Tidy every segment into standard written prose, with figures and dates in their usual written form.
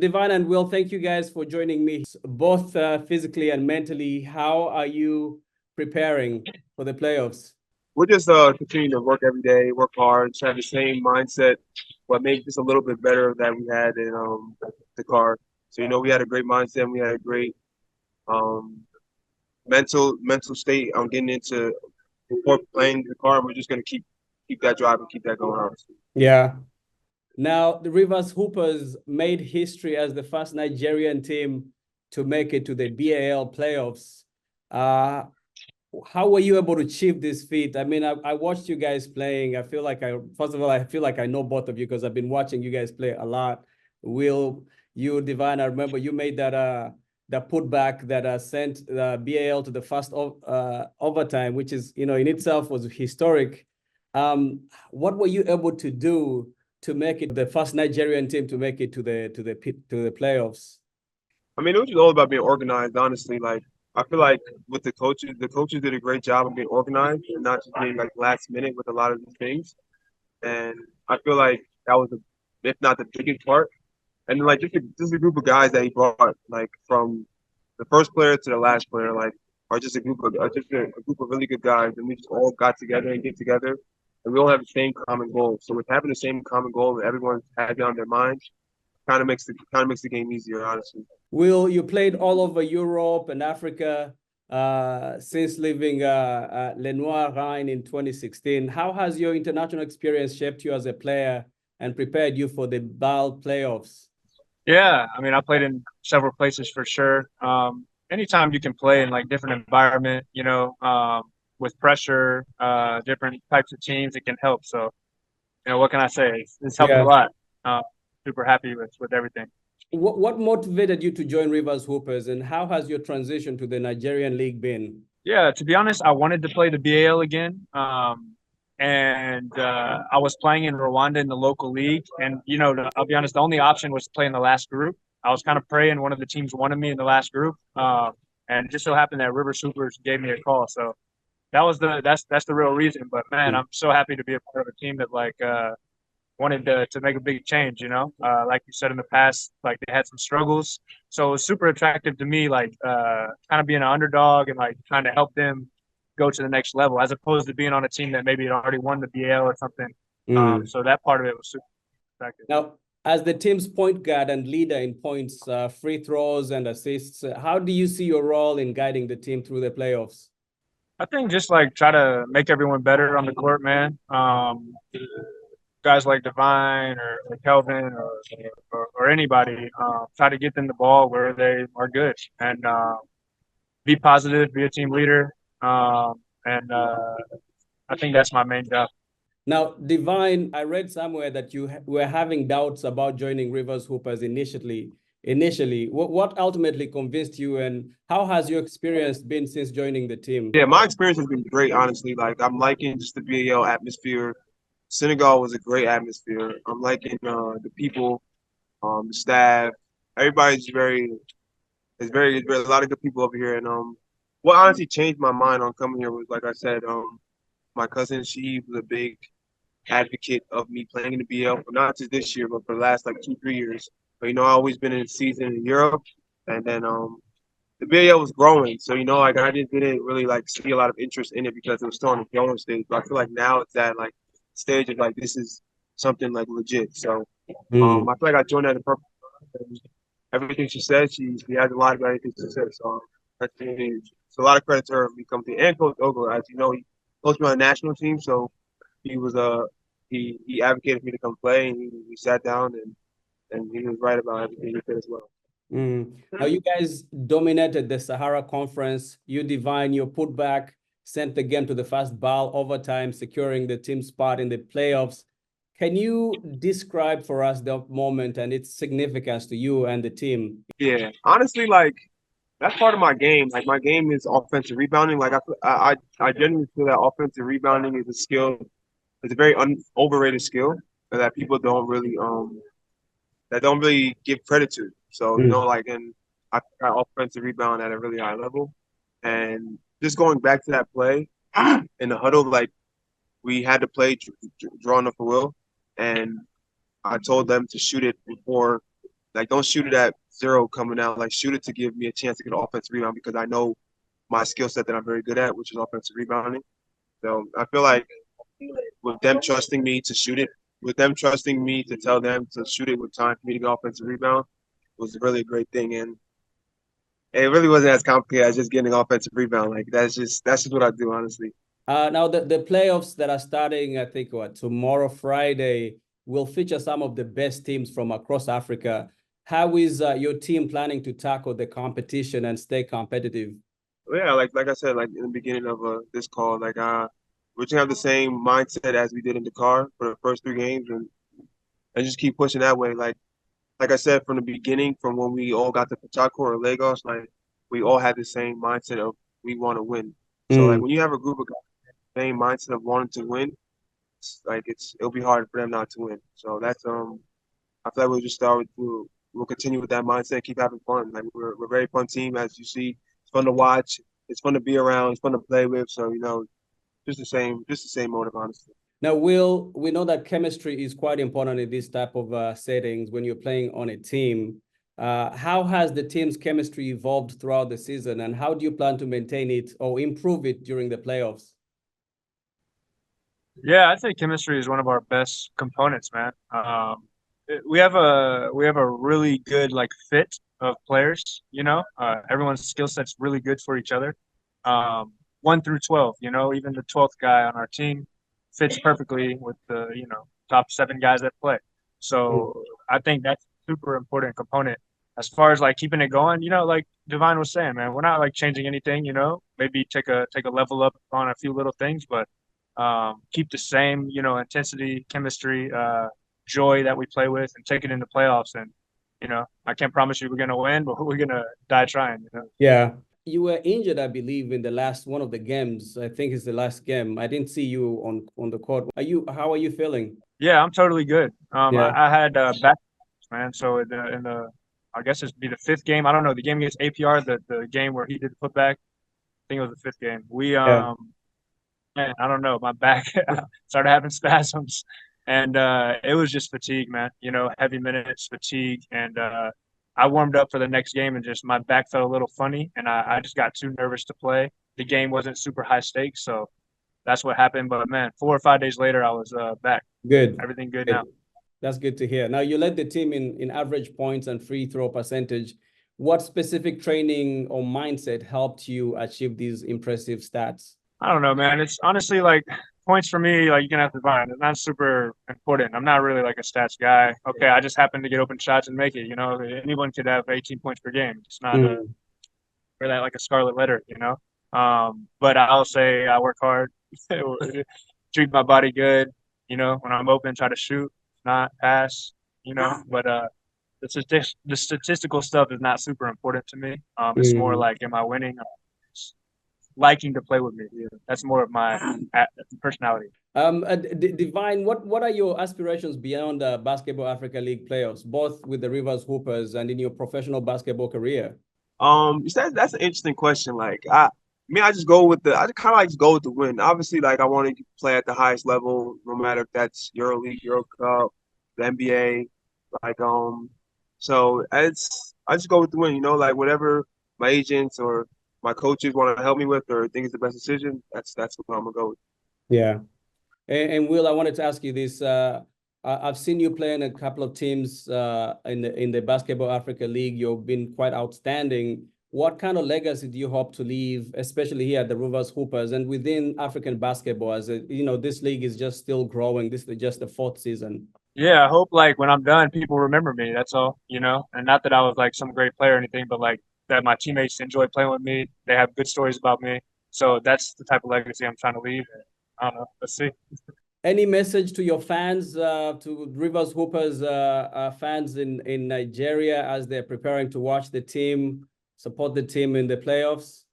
Devine and Will, thank you guys for joining me, both physically and mentally. How are you preparing for the playoffs? We're just continuing to work every day, work hard, try the same mindset, but make this a little bit better than we had in Dakar. So we had a great mindset, we had a great um, mental state on getting into before playing Dakar. We're just gonna keep that drive and keep that going on. Yeah. Now, the Rivers Hoopers made history as the first Nigerian team to make it to the BAL playoffs. Uh, how were you able to achieve this feat? I mean, I watched you guys playing. First of all, I feel like I know both of you because I've been watching you guys play a lot. Will, you, Divine, I remember you made that putback that sent the BAL to the first overtime, which is, in itself was historic. What were you able to do to make it the first Nigerian team to make it to the playoffs? I mean, it was just all about being organized, honestly. Like, I feel like with the coaches did a great job of being organized and not just being like last minute with a lot of these things. And I feel like that was, if not the biggest part. And then, like just a group of guys that he brought, like from the first player to the last player, like are just a group of a group of really good guys, and we just all got together and get together, and we all have the same common goal. So with having the same common goal, and everyone has it on their mind, kind of makes the game easier, honestly. Will, you played all over Europe and Africa since leaving Lenoir Rhine in 2016. How has your international experience shaped you as a player and prepared you for the BAL playoffs? Yeah, I mean, I played in several places for sure. Anytime you can play in like different environment, with pressure, different types of teams, it can help. So, what can I say? It's helped a Yeah. lot. Super happy with everything. What motivated you to join Rivers Hoopers, and how has your transition to the Nigerian League been? Yeah, to be honest, I wanted to play the BAL again. And I was playing in Rwanda in the local league. And, I'll be honest, the only option was to play in the last group. I was kind of praying one of the teams wanted me in the last group. And it just so happened that River Supers gave me a call. So that's the real reason. But man, I'm so happy to be a part of a team that wanted to make a big change, like you said in the past, like they had some struggles. So it was super attractive to me, kind of being an underdog and like trying to help them go to the next level as opposed to being on a team that maybe had already won the BL or something. So that part of it was super attractive. Now, as the team's point guard and leader in points, free throws, and assists, how do you see your role in guiding the team through the playoffs? I think just like try to make everyone better on the court, man. Guys like Devine or Kelvin or anybody, try to get them the ball where they are good and be positive, be a team leader. And I think that's my main job. Now, Divine, I read somewhere that you were having doubts about joining Rivers Hoopers initially. What ultimately convinced you, and how has your experience been since joining the team? Yeah, my experience has been great, honestly. Like I'm liking just the BAL atmosphere. Senegal was a great atmosphere. I'm liking the people, the staff. Everybody's there's a lot of good people over here. And what honestly changed my mind on coming here was, like I said, my cousin, she was a big advocate of me playing in the BL, for not just this year, but for the last like 2-3 years. But I've always been in the season in Europe, and then the BL was growing, so like I just didn't really like see a lot of interest in it because it was still on the growing stage. But I feel like now it's at like stage of like this is something like legit. So I feel like I joined at the perfect time. Everything she said, she has a lot of everything she said. So that's it's a lot of credit to her when we come to, and Coach Ogle, as you know, he coached me on the national team, so he was he advocated for me to come play, and we sat down and he was right about everything he said as well. Now, you guys dominated the Sahara Conference. You, Divine, your putback sent the game to the first BAL overtime, securing the team spot in the playoffs. Can you describe for us the moment and its significance to you and the team? Yeah, honestly, like that's part of my game. Like my game is offensive rebounding. Like I genuinely feel that offensive rebounding is a skill. It's a very overrated skill that people don't really give credit to. So and I got offensive rebound at a really high level, and just going back to that play in the huddle, like we had to play drawn up for Will, and I told them to shoot it before Like, don't shoot it at zero coming out. Like, shoot it to give me a chance to get an offensive rebound because I know my skill set that I'm very good at, which is offensive rebounding. So I feel like with them trusting me to shoot it, with them trusting me to tell them to shoot it with time for me to get offensive rebound was really a great thing. And it really wasn't as complicated as just getting an offensive rebound. Like that's just what I do, honestly. Now the playoffs that are starting, I think, tomorrow, Friday, will feature some of the best teams from across Africa. How is your team planning to tackle the competition and stay competitive? Yeah, like I said, like in the beginning of this call, like we're gonna have the same mindset as we did in Dakar for the first 3 games, and just keep pushing that way. Like I said from the beginning, from when we all got to Pachako or Lagos, like we all had the same mindset of we want to win. So like when you have a group of guys with the same mindset of wanting to win, it'll be hard for them not to win. So that's I feel like we'll just start with we'll continue with that mindset, keep having fun. Like we're a very fun team, as you see. It's fun to watch. It's fun to be around. It's fun to play with. So just the same motive, honestly. Now, Will, we know that chemistry is quite important in these type of settings when you're playing on a team. How has the team's chemistry evolved throughout the season, and how do you plan to maintain it or improve it during the playoffs? Yeah, I'd say chemistry is one of our best components, man. We have a really good like fit of players. Everyone's skill set's really good for each other. 1 through 12, even the 12th guy on our team fits perfectly with the top 7 guys that play. So I think that's a super important component as far as like keeping it going. Like Devine was saying, man, we're not like changing anything. Maybe take a level up on a few little things, but keep the same, intensity, chemistry, joy that we play with, and take it into playoffs. And I can't promise you we're gonna win, but we're gonna die trying. Yeah. You were injured, I believe, in the last one of the games. I think it's the last game. I didn't see you on the court. How are you feeling? Yeah, I'm totally good. Yeah. I had back, man. So in the I guess it'd be the 5th game. I don't know, the game against APR, the game where he did the putback. I think it was the 5th game. Yeah. Man, I don't know. My back started having spasms, and it was just fatigue, man. Heavy minutes, fatigue, and I warmed up for the next game, and just my back felt a little funny, and I just got too nervous to play. The game wasn't super high stakes, so that's what happened. But man, 4 or 5 days later, I was back. Good. Everything good Good. now. That's good to hear. Now, you led the team in average points and free throw percentage. What specific training or mindset helped you achieve these impressive stats? I don't know, man. It's honestly like points for me, like you can have to find. It's not super important. I'm not really like a stats guy. Okay, I just happen to get open shots and make it. Anyone could have 18 points per game. It's not for that like a scarlet letter. But I'll say I work hard, treat my body good. When I'm open, try to shoot, not pass. But the statistical stuff is not super important to me. It's more like, am I winning? Liking to play with me. Yeah. That's more of my personality. Devine, what are your aspirations beyond the Basketball Africa League playoffs, both with the Rivers Hoopers and in your professional basketball career? That's an interesting question. I just go with I just kind of like just go with the win. Obviously, like I want to play at the highest level, no matter if that's EuroLeague, Euro Cup, the NBA. So I just go with the win. Like whatever my agents or my coaches want to help me with or think is the best decision, that's what I'm gonna go with. Yeah. And Will, I wanted to ask you this. I've seen you play in a couple of teams in the Basketball Africa League. You've been quite outstanding. What kind of legacy do you hope to leave, especially here at the Rivers Hoopers and within African basketball? This league is just still growing. This is just the 4th season. Yeah, I hope like when I'm done, people remember me. That's all, and not that I was like some great player or anything, but like that my teammates enjoy playing with me. They have good stories about me. So that's the type of legacy I'm trying to leave. I don't know. Let's see. Any message to your fans, to Rivers Hoopers fans in Nigeria as they're preparing to watch the team, support the team in the playoffs?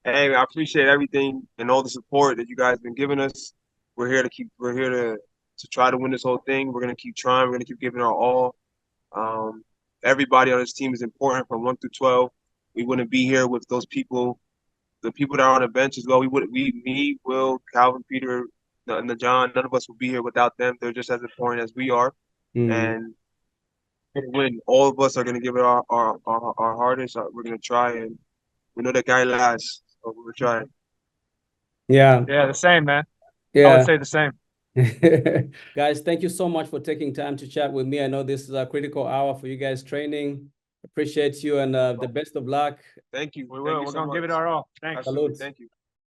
Hey, I appreciate everything and all the support that you guys been giving us. We're here to try to win this whole thing. We're gonna keep trying. We're gonna keep giving our all. Everybody on this team is important from 1 through 12. We wouldn't be here with those people, the people that are on the bench as well. Me, Will, Calvin, Peter, and the John. None of us would be here without them. They're just as important as we are. And gonna win. All of us are gonna give it our hardest. We're gonna try, and we know that guy lasts, so we're trying. Yeah. Yeah, the same, man. I Yeah. would say the same. Guys, thank you so much for taking time to chat with me. I know this is a critical hour for you guys training. Appreciate you and the best of luck. Thank you. We Thank will. you We're so gonna give much. it our all. Thanks. Absolutely. Salute. Thank you.